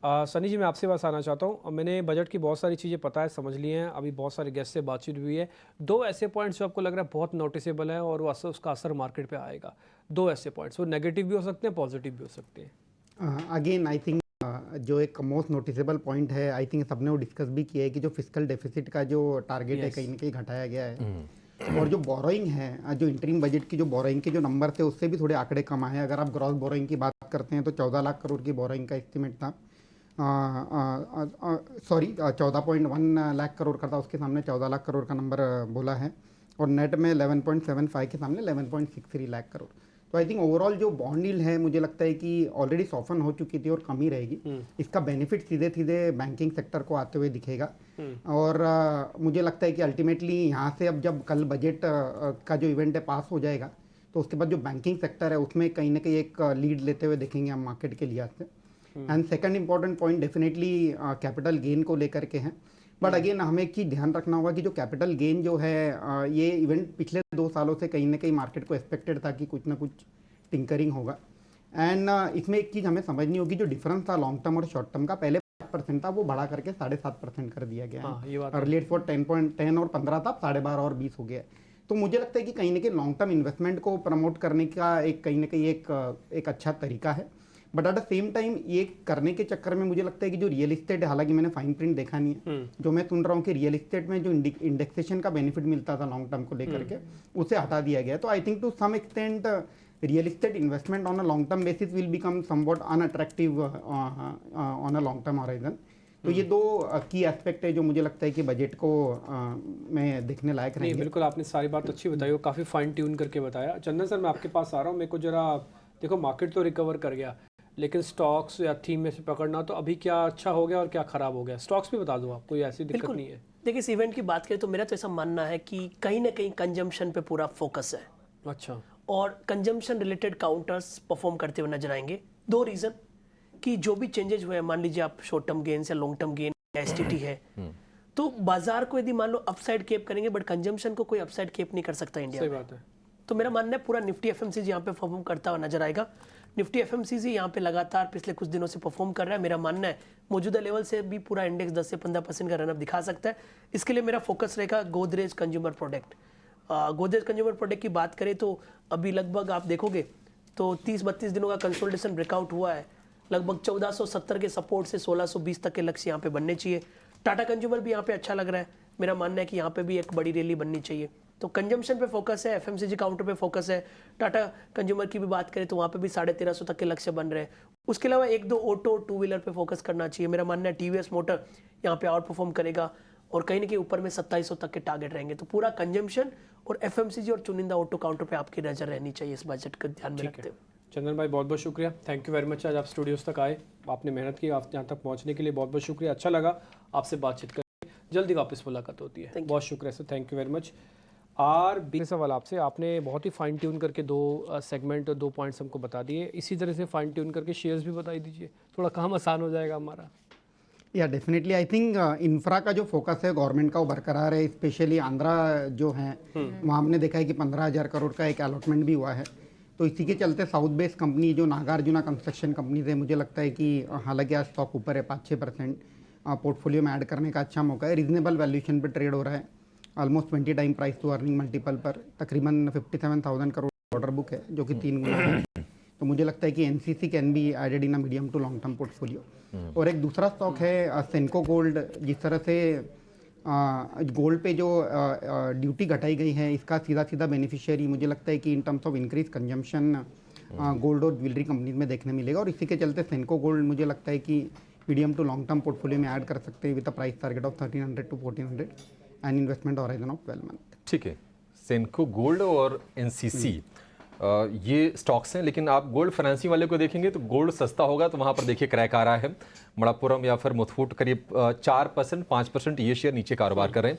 सनी जी, मैं आपसे बस आना चाहता हूँ। मैंने बजट की बहुत सारी चीज़ें पता है, समझ ली हैं, अभी बहुत सारे गेस्ट से बातचीत हुई है। दो ऐसे पॉइंट्स जो आपको लग रहा है बहुत नोटिसेबल है और वो असर, उसका असर मार्केट पे आएगा। दो ऐसे पॉइंट्स, वो नेगेटिव भी हो सकते हैं, पॉजिटिव भी हो सकते हैं। अगेन आई थिंक जो एक मोस्ट नोटिसेबल पॉइंट है, आई थिंक सबने वो डिस्कस भी किया है कि जो फिस्कल डेफिसिट का जो टारगेट है कहीं ना कहीं घटाया गया है। और जो बोरोइंग है, जो इंटरिम बजट की जो बोरोइंग के जो नंबर थे उससे भी थोड़े आंकड़े कम आए हैं। अगर आप ग्रॉस बोरोइंग की बात करते हैं तो 14 लाख करोड़ की बोरोइंग का एस्टिमेट था, सॉरी 14.1 लाख करोड़ का था, उसके सामने 14 लाख करोड़ का नंबर बोला है। और नेट में 11.75 के सामने 11.63 लाख करोड़। तो आई थिंक ओवरऑल जो बॉन्ड यील्ड है मुझे लगता है कि ऑलरेडी सॉफन हो चुकी थी और कम ही रहेगी। इसका बेनिफिट सीधे सीधे बैंकिंग सेक्टर को आते हुए दिखेगा। और मुझे लगता है कि अल्टीमेटली यहाँ से अब जब कल बजट का जो इवेंट है पास हो जाएगा तो उसके बाद जो बैंकिंग सेक्टर है उसमें कहीं ना कहीं एक लीड लेते हुए देखेंगे हम मार्केट के लिहाज से। And second important point definitely capital gain को लेकर के हैं। बट अगेन हमें एक चीज़ ध्यान रखना होगा कि जो कैपिटल गेन जो है ये इवेंट पिछले 2 सालों से कहीं ना कहीं मार्केट को एक्सपेक्टेड था कि कुछ ना कुछ टिंकरिंग होगा। एंड इसमें एक चीज़ हमें समझनी होगी, जो डिफरेंस था लॉन्ग टर्म और शॉर्ट टर्म का, पहले 5% था, वो बढ़ा करके 7.5% कर दिया गया है। अर्लियर फॉर 10 और 15 था, 12.5 और 20 हो गया है। तो मुझे लगता है कि कहीं ना कहीं लॉन्ग टर्म इन्वेस्टमेंट को प्रमोट करने का एक कहीं ना कहीं एक अच्छा तरीका है। But at the same time ये करने के चक्कर में मुझे लगता है कि जो रियल इस्टेट है, हालांकि मैंने फाइन प्रिंट देखा नहीं है, जो मैं सुन रहा हूँ कि रियल इस्टेट में जो इंडेक्सेशन का बेनिफिट मिलता था लॉन्ग टर्म को लेकर के, उसे हटा दिया गया। तो I think to some extent real estate investment on a long term basis will become somewhat unattractive on a long term horizon. तो ये दो की एस्पेक्ट है जो मुझे लगता है कि बजट को में देखने लायक रहेंगे। नहीं, बिल्कुल आपने सारी बात अच्छी बताई, वो काफ़ी फाइन ट्यून करके बताया। चंदन सर, मैं आपके पास आ रहा हूँ। मेरे को जरा देखो, मार्केट तो रिकवर कर गया, लेकिन स्टॉक्स या थीम में से पकड़ना, तो अभी क्या अच्छा हो गया और क्या खराब हो गया, स्टॉक्स भी बता दो आप, कोई ऐसी दिक्कत नहीं है। देखिए, इस इवेंट की बात करें तो मेरा तो ऐसा मानना है कि कहीं ना कहीं कंजम्पशन पे पूरा फोकस है। अच्छा। और कंजम्पशन रिलेटेड काउंटर्स परफॉर्म करते हुए नजर आएंगे। दो रीजन कि जो भी चेंजेस हुए हैं, मान लीजिए आप शॉर्ट टर्म गेन या लॉन्ग टर्म गेन एसटीटी है, तो बाजार को यदि मान लो अपसाइड केप करेंगे, बट कंजम्पशन को कोई अपसाइड केप नहीं कर सकता इंडिया में। सही बात है। तो मेरा मानना है पूरा निफ्टी एफएमसीजी यहाँ पे परफॉर्म करता हुआ नजर आएगा। निफ्टी एफएमसीजी यहाँ पे लगातार पिछले कुछ दिनों से परफॉर्म कर रहा है। मेरा मानना है मौजूदा लेवल से भी पूरा इंडेक्स 10 से 15% का रनअप दिखा सकता है। इसके लिए मेरा फोकस रहेगा Godrej consumer product. Godrej consumer product की बात करें तो अभी लगभग आप देखोगे तो 30-32 दिनों का कंसोलिडेशन ब्रेकआउट हुआ है। लगभग 1470 के सपोर्ट से 1620 तक के लक्ष्य यहाँ पे बनने चाहिए। टाटा कंज्यूमर भी यहाँ पे अच्छा लग रहा है। मेरा मानना है कि यहाँ पे भी एक बड़ी रैली बननी चाहिए। तो कंजम्पशन पे फोकस है, एफएमसीजी काउंटर पे फोकस है। टाटा कंज्यूमर की भी बात करें तो वहाँ पे भी 1350 तक के लक्ष्य बन रहे हैं। उसके अलावा एक दो ऑटो टू व्हीलर पे फोकस करना चाहिए। मेरा मानना है टीवीएस मोटर यहाँ पे आउट परफॉर्म करेगा और कहीं ना कहीं ऊपर में 2700 तक के टारगेट रहेंगे। तो पूरा कंजम्पशन और एफएमसीजी और चुनिंदा ऑटो काउंटर पे आपकी नजर रहनी चाहिए इस बजट को ध्यान में रखते हुए। चंदन भाई, बहुत बहुत शुक्रिया, थैंक यू वेरी मच। आज आप स्टूडियोज तक आए, आपने मेहनत की, आप यहाँ तक पहुँचने के लिए बहुत बहुत शुक्रिया। अच्छा लगा आपसे बातचीत करके, जल्दी वापस मुलाकात होती है। बहुत शुक्रिया sir, thank you very much. सवाल आपसे, आपने बहुत ही फाइन ट्यून करके दो सेगमेंट, दो पॉइंट्स हमको बता दिए। इसी तरह से फाइन ट्यून करके शेयर्स भी बता दीजिए, थोड़ा काम आसान हो जाएगा हमारा। या डेफिनेटली आई थिंक इंफ्रा का जो फोकस है गवर्नमेंट का वो बरकरार है। स्पेशली आंध्रा जो है वहाँ हमने देखा है कि 15,000 करोड़ का एक अलॉटमेंट भी हुआ है। तो इसी के चलते साउथ बेस्ड कंपनी जो नागार्जुना कंस्ट्रक्शन कंपनीज है, मुझे लगता है कि हालांकि आज स्टॉक ऊपर है 5-6%, पोर्टफोलियो में ऐड करने का अच्छा मौका है। रीजनेबल वैल्यूएशन पे ट्रेड हो रहा है, almost 20 time price to earning multiple पर। तकरीबन 57,000 करोड़ ऑर्डर बुक है जो कि 3 गुना है। तो मुझे लगता है कि NCC can be added in a medium to long term portfolio. और एक दूसरा स्टॉक है सेंको गोल्ड। जिस तरह से गोल्ड पे जो ड्यूटी घटाई गई है, इसका सीधा सीधा बेनिफिशियरी मुझे लगता है कि in terms of increase consumption gold और ज्वेलरी कंपनीज में देखने मिलेगा। और इसी के चलते सेंको गोल्ड मुझे लगता है कि medium to long term portfolio में ऐड कर सकते हैं with a price target of 1300 to 1400 and investment horizon of 12 month. ठीक है, सेंको गोल्ड और एनसीसी ये स्टॉक्स हैं। लेकिन आप गोल्ड फाइनेंसिंग वाले को देखेंगे तो गोल्ड सस्ता होगा, तो वहाँ पर देखिए क्रैक आ रहा है। मणप्पुरम या फिर मुथूट करीब 4%, 5% ये शेयर नीचे कारोबार कर रहे हैं।